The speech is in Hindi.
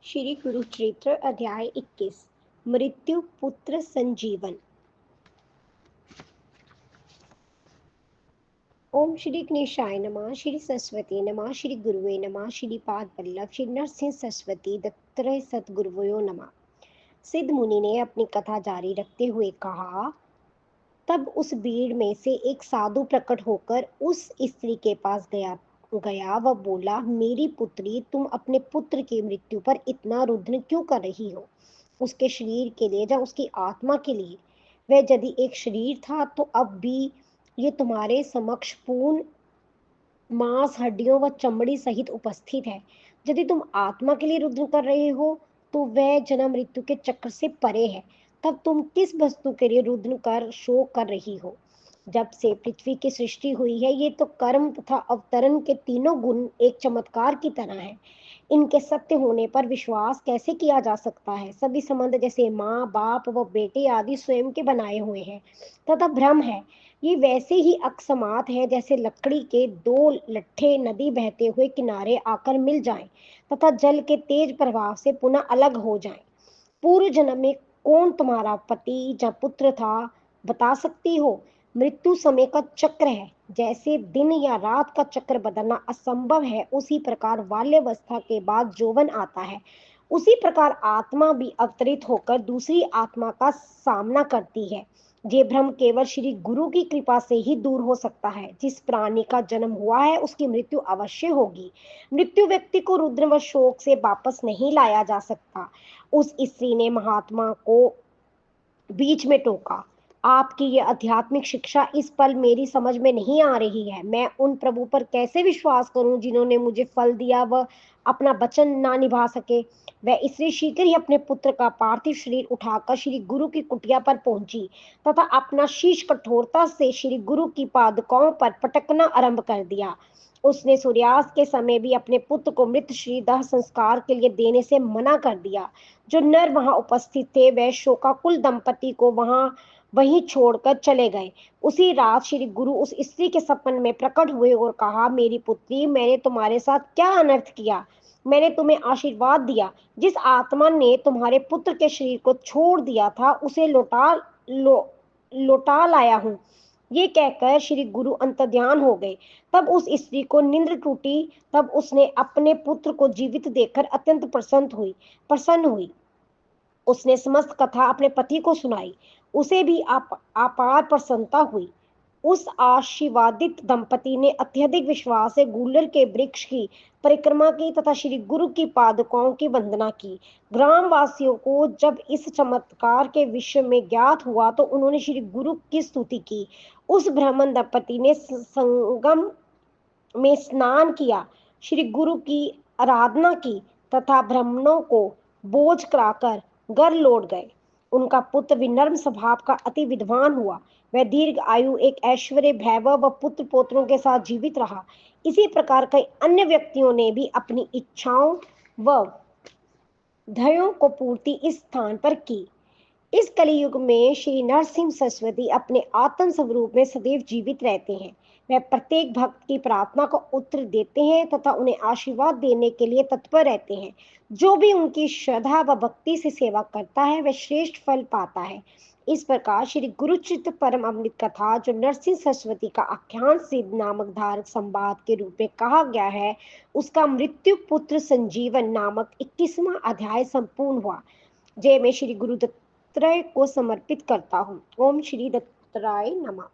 श्री गुरुचरित्र अध्याय 21 मृत्यु पुत्र संजीवन। ओम श्री गणेशाय नमः, श्री सरस्वती नमः, श्री गुरुवे नमः, श्री पाद वल्लभ, श्री नरसिंह सरस्वती दत्त्रय सद्गुरुवयो नमः। सिद्ध मुनि ने अपनी कथा जारी रखते हुए कहा, तब उस भीड़ में से एक साधु प्रकट होकर उस स्त्री के पास गया वह बोला, मेरी पुत्री, तुम अपने पुत्र की मृत्यु पर इतना रुद्र क्यों कर रही हो? उसके शरीर के लिए या उसकी आत्मा के लिए? वह यदि एक शरीर था तो अब भी ये तुम्हारे समक्ष पूर्ण मांस, हड्डियों व चमड़ी सहित उपस्थित है। यदि तुम आत्मा के लिए रुद्र कर रहे हो तो वह जन्म मृत्यु के चक्र से परे है। तब तुम किस वस्तु के लिए रुद्र कर शोक कर रही हो? जब से पृथ्वी की सृष्टि हुई है, ये तो कर्म तथा अवतरण के तीनों गुण एक चमत्कार की तरह है। इनके सत्य होने पर विश्वास कैसे किया जा सकता है? सभी संबंध जैसे माँ, बाप व बेटे आदि स्वयं के बनाए हुए हैं तथा भ्रम है। ये वैसे ही अकस्मात है जैसे लकड़ी के दो लट्ठे नदी बहते हुए किनारे आकर मिल जाएं तथा जल के तेज प्रवाह से पुनः अलग हो जाएं। पूर्व जन्म में कौन तुम्हारा पति या पुत्र था, बता सकती हो? मृत्यु समय का चक्र है। जैसे दिन या रात का चक्र बदलना असंभव है, उसी प्रकार बाल्यावस्था के बाद यौवन आता है। उसी प्रकार आत्मा भी अवतरित होकर दूसरी आत्मा का सामना करती है। ये भ्रम केवल श्री गुरु की कृपा से ही दूर हो सकता है। जिस प्राणी का जन्म हुआ है उसकी मृत्यु अवश्य होगी। मृत्यु व्यक्ति को रुद्र व शोक से वापस नहीं लाया जा सकता। उस स्त्री ने महात्मा को बीच में टोका, आपकी ये आध्यात्मिक शिक्षा इस पल मेरी समझ में नहीं आ रही है। मैं उन प्रभु पर कैसे विश्वास करूं जिन्होंने मुझे फल दिया व अपना वचन ना निभा सके? वह स्त्री शीघ्र ही अपने पुत्र का पार्थिव शरीर उठाकर श्री गुरु की कुटिया पर पहुंची तथा अपना शीश कठोरता से श्री गुरु की पादुकाओं पर पटकना आरंभ कर दिया। उसने सूर्यास्त के समय भी अपने पुत्र को मृत श्री दाह संस्कार के लिए देने से मना कर दिया। जो नर वहां उपस्थित थे वह शोकाकुल दंपति को वहीं छोड़कर चले गए। उसी रात श्री गुरु उस स्त्री के सपन में प्रकट हुए और कहा, मेरी पुत्री, मैंने तुम्हारे साथ क्या अनर्थ किया? मैंने तुम्हें आशीर्वाद दिया। जिस आत्मा ने तुम्हारे पुत्र के शरीर को छोड़ दिया था उसे लौटा लाया हूँ। ये कहकर श्री गुरु अंतर्ध्यान हो गए। तब उस स्त्री को निंद्र टूटी। तब उसने अपने पुत्र को जीवित देखकर अत्यंत प्रसन्न हुई। उसने समस्त कथा अपने पति को सुनाई। उसे भी अपार प्रसन्नता हुई। उस आशीर्वादित दंपति ने अत्यधिक विश्वास से गूलर के वृक्ष की परिक्रमा की तथा श्री गुरु की पादुकाओं की वंदना की। ग्रामवासियों को जब इस चमत्कार के विषय में ज्ञात हुआ तो उन्होंने श्री गुरु की स्तुति की। उस ब्राह्मण दंपति ने संगम में स्नान किया, श्री गुरु की आराधना की तथा ब्राह्मणों को बोझ कराकर घर लौट गए। उनका पुत्र विनम्र स्वभाव का अति विद्वान हुआ। वह दीर्घ आयु, एक ऐश्वर्य, वैभव व पुत्र पोत्रों के साथ जीवित रहा। इसी प्रकार कई अन्य व्यक्तियों ने भी अपनी इच्छाओं व ध्येयों को पूर्ति इस स्थान पर की। इस कलियुग में श्री नरसिंह सरस्वती अपने आत्म स्वरूप में सदैव जीवित रहते हैं। वह प्रत्येक भक्त की प्रार्थना को उत्तर देते हैं तथा उन्हें आशीर्वाद देने के लिए तत्पर रहते हैं। जो भी उनकी श्रद्धा व भक्ति से सेवा करता है वह श्रेष्ठ फल पाता है। इस प्रकार श्री गुरुचित्र परम अमृत कथा, जो नरसिंह सरस्वती का आख्यान सिद्ध नामक धारक संवाद के रूप में कहा गया है, उसका मृत्यु पुत्र संजीवन नामक 21वां अध्याय संपूर्ण हुआ। जय मैं श्री गुरु दत्तात्रेय को समर्पित करता हूँ। ओम श्री दत्तात्रेय नमः।